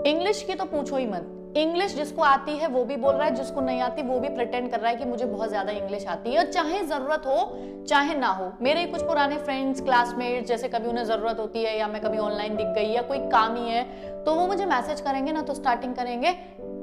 English की तो पूछो ही मत। इंग्लिश जिसको आती है वो भी बोल रहा है, जिसको नहीं आती वो भी प्रिटेंड कर रहा है कि मुझे बहुत ज्यादा इंग्लिश आती है, और चाहे जरूरत हो चाहे ना हो। मेरे कुछ पुराने फ्रेंड्स, क्लासमेट्स, जैसे कभी उन्हें जरूरत होती है या मैं कभी ऑनलाइन दिख गई या कोई काम ही है तो वो मुझे मैसेज करेंगे ना, तो स्टार्टिंग करेंगे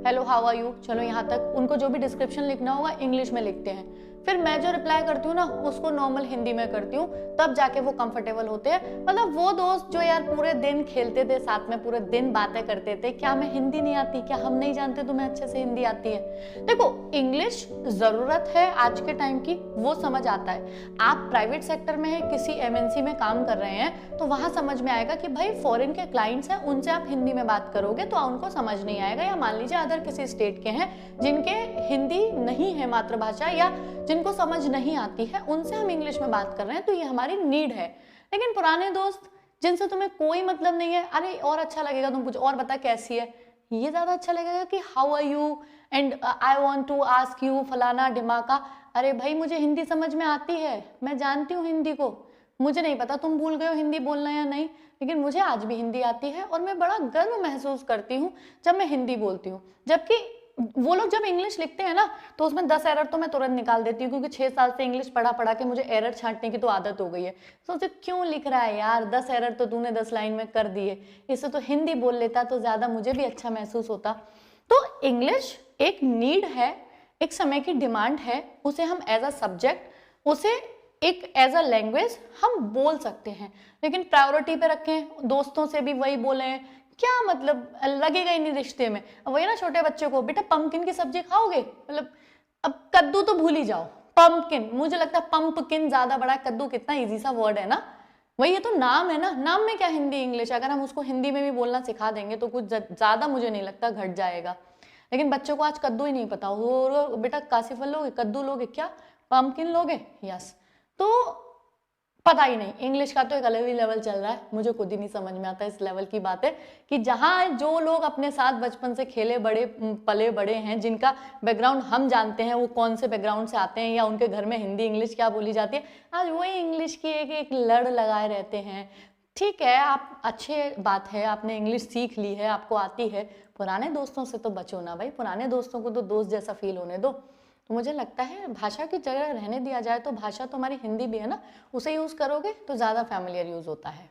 हेलो हाउ आर यू, चलो यहाँ तक। उनको जो भी डिस्क्रिप्शन लिखना होगा इंग्लिश में लिखते हैं, फिर मैं जो रिप्लाई करती हूँ ना उसको नॉर्मल हिंदी में करती हूँ, तब जाके वो कंफर्टेबल होते हैं। मतलब वो दोस्त जो यार पूरे दिन खेलते थे साथ में, पूरे दिन बातें करते थे, क्या मैं हिंदी नहीं आती, क्या हम नहीं जानते तुम्हें अच्छे से हिंदी आती है। देखो इंग्लिश जरूरत है आज के टाइम की, वो समझ आता है। आप प्राइवेट सेक्टर में है, किसी एमएनसी में काम कर रहे हैं तो वहां समझ में आएगा कि भाई फॉरेन के क्लाइंट्स हैं, उनसे आप हिंदी में बात करोगे तो उनको समझ नहीं आएगा। या मान लीजिए अदर किसी स्टेट के हैं जिनके हिंदी नहीं है मातृभाषा या जिनको समझ नहीं आती है, उनसे हम इंग्लिश में बात कर रहे हैं तो ये हमारी नीड है। लेकिन पुराने दोस्त जिनसे तुम्हें कोई मतलब नहीं है, अरे और अच्छा लगेगा तुम कुछ और बता कैसी है, ये ज्यादा अच्छा लगेगा कि how are you and I want to ask you फलाना ढिमाका। अरे भाई मुझे हिंदी समझ में आती है, मैं जानती हूँ हिंदी को, मुझे नहीं पता तुम भूल गए हो हिंदी बोलना या नहीं, लेकिन मुझे आज भी हिंदी आती है और मैं बड़ा गर्व महसूस करती हूँ जब मैं हिंदी बोलती हूँ। जबकि वो लोग जब इंग्लिश लिखते हैं ना तो उसमें 10 एरर तो मैं तुरंत निकाल देती हूँ, क्योंकि 6 साल से इंग्लिश पढ़ा पढ़ा के मुझे एरर छांटने की तो आदत हो गई है। सोचो क्यों लिख रहा है यार, 10 एरर तो तूने 10 लाइन में कर दिए, इससे तो हिंदी बोल लेता तो ज्यादा मुझे भी अच्छा महसूस होता। तो इंग्लिश एक नीड है, एक समय की डिमांड है, उसे हम एज अ सब्जेक्ट, उसे एक एज अ लैंग्वेज हम बोल सकते हैं, लेकिन प्रायोरिटी पे रखें। दोस्तों से भी वही बोले, क्या मतलब लगेगा ही नहीं रिश्ते में। वही ना छोटे बच्चे को, बेटा पंपकिन की सब्जी खाओगे, मतलब अब कद्दू तो भूल ही जाओ, पंपकिन, मुझे लगता है पंपकिन ज्यादा बड़ा, कद्दू कितना इजी सा वर्ड है ना। वही ये तो नाम है ना, नाम में क्या हिंदी इंग्लिश, अगर हम उसको हिंदी में भी बोलना सिखा देंगे तो कुछ ज्यादा मुझे नहीं लगता घट जाएगा। लेकिन बच्चों को आज कद्दू ही नहीं पता, वो बेटा काशी फल लोगे, कद्दू लोगे, क्या पंपकिन लोगे, यस। तो पता ही नहीं, इंग्लिश का तो एक अलग ही लेवल चल रहा है, मुझे खुद ही नहीं समझ में आता इस लेवल की बात है कि जहां जो लोग अपने साथ बचपन से खेले बड़े पले बड़े हैं, जिनका बैकग्राउंड हम जानते हैं वो कौन से बैकग्राउंड से आते हैं या उनके घर में हिंदी इंग्लिश क्या बोली जाती है, आज वही इंग्लिश की एक लड़ लगाए रहते हैं। ठीक है, आप अच्छे बात है, आपने इंग्लिश सीख ली है, आपको आती है, पुराने दोस्तों से तो बचो ना भाई, पुराने दोस्तों को तो दोस्त जैसा फील होने दो। तो मुझे लगता है भाषा की जगह रहने दिया जाए तो भाषा तो हमारी हिंदी भी है ना, उसे यूज करोगे तो ज्यादा फैमिलियर यूज होता है।